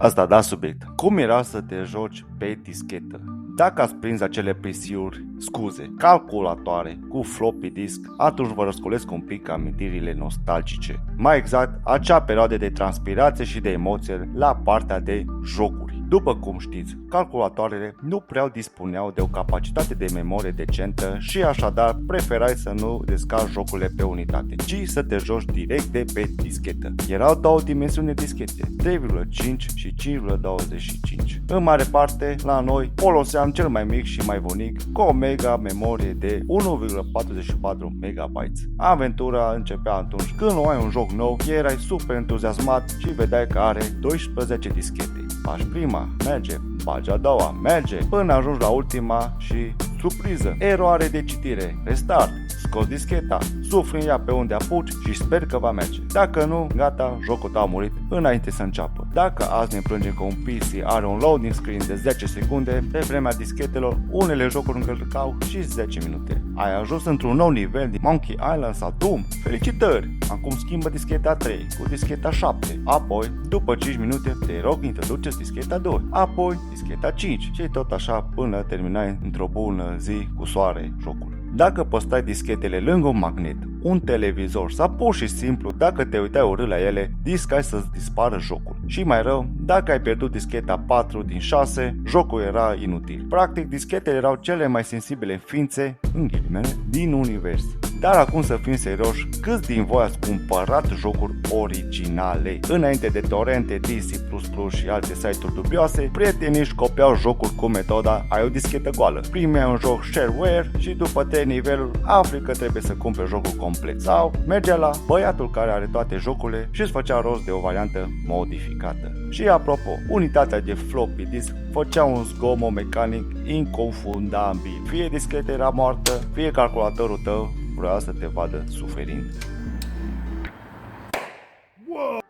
Asta da subiect. Cum era să te joci pe dischetă? Dacă ați prins acele PC-uri, calculatoare cu floppy disk, atunci vă răscolesc un pic amintirile nostalgice. Mai exact, acea perioadă de transpirație și de emoție la partea de jocuri. După cum știți, calculatoarele nu prea dispuneau de o capacitate de memorie decentă și așadar preferai să nu descarci jocurile pe unitate, ci să te joci direct de pe dischetă. Erau două dimensiuni de dischete, 3,5 și 5,25. În mare parte, la noi, foloseam cel mai mic și mai bunic cu o mega memorie de 1,44 MB. Aventura începea atunci când luai un joc nou, erai super entuziasmat și vedeai că are 12 dischete. Faci prima, merge, bagi a doua, merge, până ajungi la ultima și surpriză, eroare de citire, restart, scoți discheta, sufli în ea pe unde apuci și sper că va merge. Dacă nu, gata, jocul tău a murit înainte să înceapă. Dacă azi ne plângem că un PC are un loading screen de 10 secunde, pe vremea dischetelor, unele jocuri încărcau și 10 minute. Ai ajuns într-un nou nivel din Monkey Island sau Doom? Felicitări! Acum schimbă discheta 3 cu discheta 7, apoi, după 5 minute, te rog introduceți discheta 2, apoi discheta 5 și tot așa până terminai într-o bună zi cu soare jocul. Dacă păstrai dischetele lângă un magnet, un televizor sau pur și simplu dacă te uitai urât la ele, discai să-ți dispară jocul. Și mai rău, dacă ai pierdut discheta 4 din 6, jocul era inutil. Practic, dischetele erau cele mai sensibile ființe, în ghilimele, din univers. Dar acum să fim serioși, câți din voi ați cumpărat jocuri originale? Înainte de torrente, DC++ și alte site-uri dubioase, prietenii își copiau jocuri cu metoda ai o dischetă goală. Primeai un joc shareware și după 3 niveluri afli că trebuie să cumperi jocul complet. Sau mergea la băiatul care are toate jocurile și îți făcea rost de o variantă modificată. Și apropo, unitatea de floppy disk făcea un zgomot mecanic inconfundabil. Fie discheta era moartă, fie calculatorul tău vrea să te vadă suferind.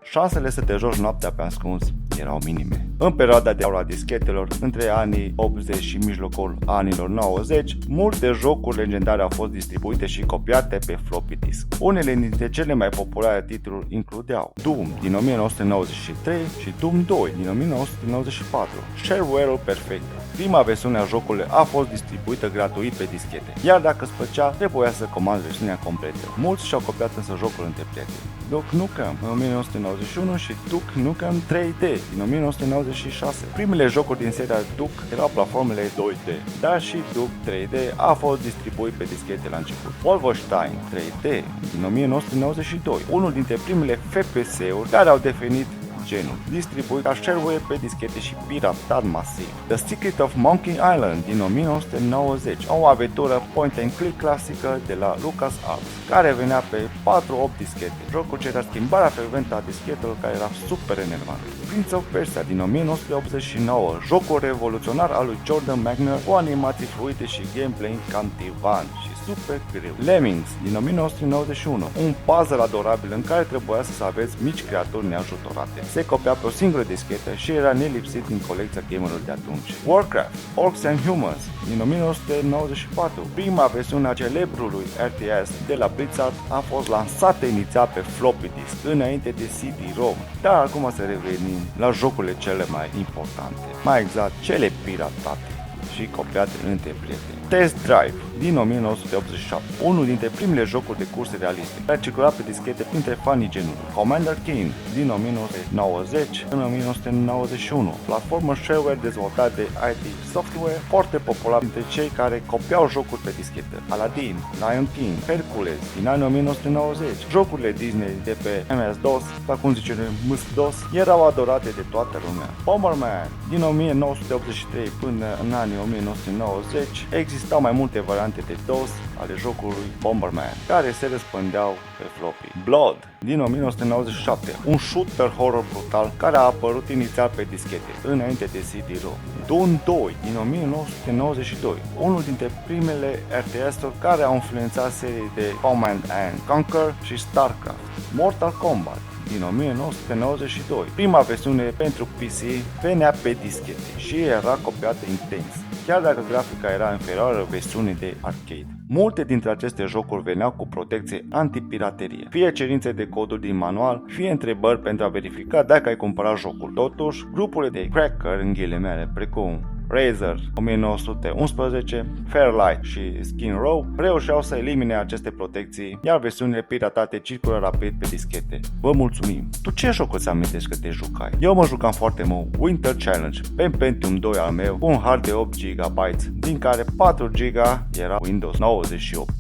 Șansele să te joci noaptea pe ascuns erau minime. În perioada de aur a dischetelor, între anii 80 și mijlocul anilor 90, multe jocuri legendare au fost distribuite și copiate pe floppy disk. Unele dintre cele mai populare titluri includeau Doom din 1993 și Doom 2 din 1994, shareware-ul perfect. Prima versiune a jocului a fost distribuită gratuit pe dischete, iar dacă îți plăcea, trebuia să comanzi versiunea completă. Mulți și-au copiat însă jocul între prieteni. Duke Nukem în 1991 și Duke Nukem 3D din 1996. Primele jocuri din seria Duke erau platformele 2D, dar și Duke 3D a fost distribuit pe dischete la început. Wolfenstein 3D din 1992, unul dintre primele FPS-uri care au definit genul, distribuit ca shareware pe dischete și piratat masiv. The Secret of Monkey Island din 1990, o aventură point-and-click clasică de la LucasArts, care venea pe 4-8 dischete. Jocul cerea schimbarea frecventă a dischetelor care era super enervant. Prince of Persia din 1989, jocul revoluționar al lui Jordan Mechner cu animații fluide și gameplay captivant și super greu. Lemmings din 1991, un puzzle adorabil în care trebuia să aveți mici creaturi neajutorate. Se copia pe o singură dischetă și era nelipsit din colecția gamerilor de atunci. Warcraft, Orcs and Humans din 1994, prima versiune a celebrului RTS de la Blizzard a fost lansată inițial pe floppy disk, înainte de CD-ROM, dar acum să revenim la jocurile cele mai importante, mai exact cele piratate și copiate între prieteni. Test Drive din 1987, unul dintre primele jocuri de curse realiste, care circula pe dischete printre fanii genului. Commander Keen din 1990 în 1991, platformă shareware dezvoltată de IT Software, foarte popular dintre cei care copiau jocuri pe dischetă. Aladdin, Lion King, Hercules din anii 1990, jocurile Disney de pe MS-DOS, sau cum zice MS-DOS, erau adorate de toată lumea. Bomberman din 1983 până în anii 1990, existau mai multe variante de DOS ale jocului Bomberman, care se răspândeau pe floppy. Blood din 1997, un shooter horror brutal care a apărut inițial pe dischete, înainte de CD-ROM. Doom 2 din 1992, unul dintre primele RTS-uri care au influențat serii de Command & Conquer și StarCraft. Mortal Kombat din 1992. Prima versiune pentru PC venea pe dischete și era copiată intens, chiar dacă grafica era inferioară versiunii de arcade. Multe dintre aceste jocuri veneau cu protecție antipiraterie, fie cerințe de coduri din manual, fie întrebări pentru a verifica dacă ai cumpărat jocul. Totuși, grupurile de cracker în ghilimele, precum Razer 1911, Fairlight și Skin Row reușeau să elimine aceste protecții, iar versiunile piratate circulă rapid pe dischete. Vă mulțumim! Tu ce joc îți amintești că te jucai? Eu mă jucam foarte mult Winter Challenge pe Pentium 2 al meu cu un hard de 8 GB, din care 4 GB era Windows 98.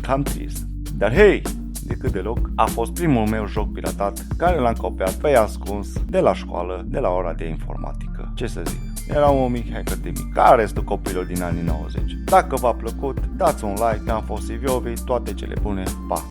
Cam trist. Dar hei! De cât deloc, a fost primul meu joc piratat care l-am copiat pe ascuns de la școală, de la ora de informatică. Ce să zic? Era un mic hacker de mic, ca restul copilor din anii 90. Dacă v-a plăcut, dați un like, am fost Silviovi, toate cele bune, pa!